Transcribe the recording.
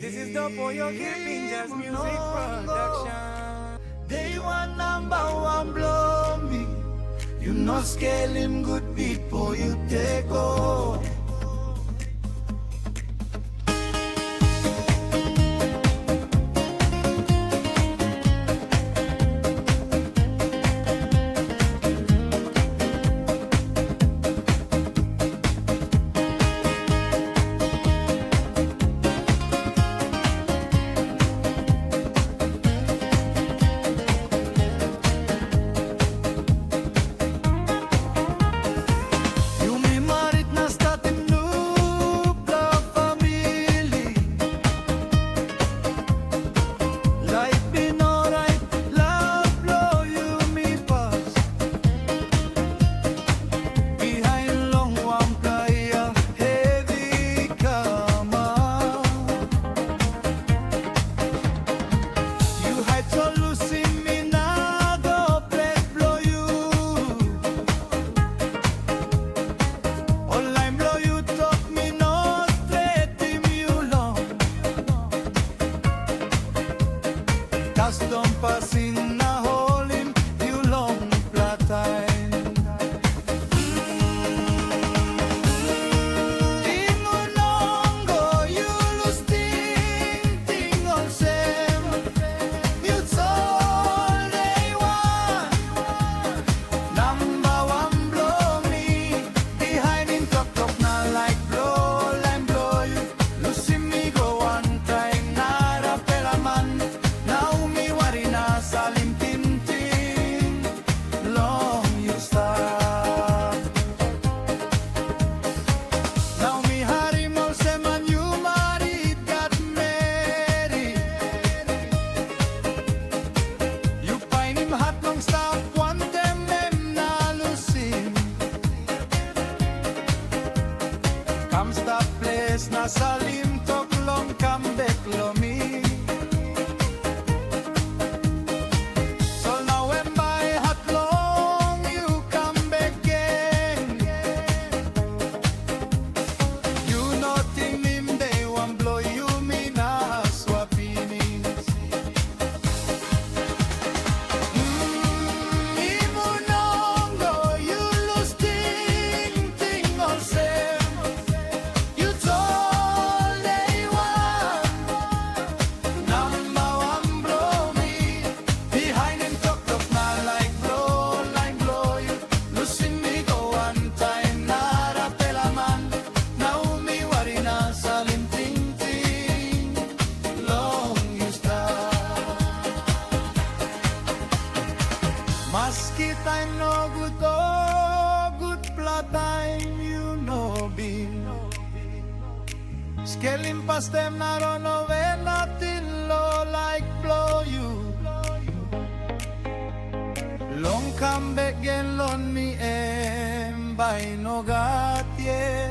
This is the Papua New Guinea music production. They want #1 blow me. You no scale him good people, you take off. Don't pass in na hole him, you long platine. Imu Nongo, you lose ting on sem. It's all they want. #1 blow me. Behind him talk na like blow, line blow you. Losing me go one time, nara pelaman. Salim tintin, long you start. Now me harimol se man you married, got married. You find him hot long stop, one them na lusin. Come stop place na Salim talk long come back lo me. Maski time no good, oh, good plot time, you know be. Scaling past them, not on no way, nothing low like blow you. Long come back and loan me, by no got, yeah.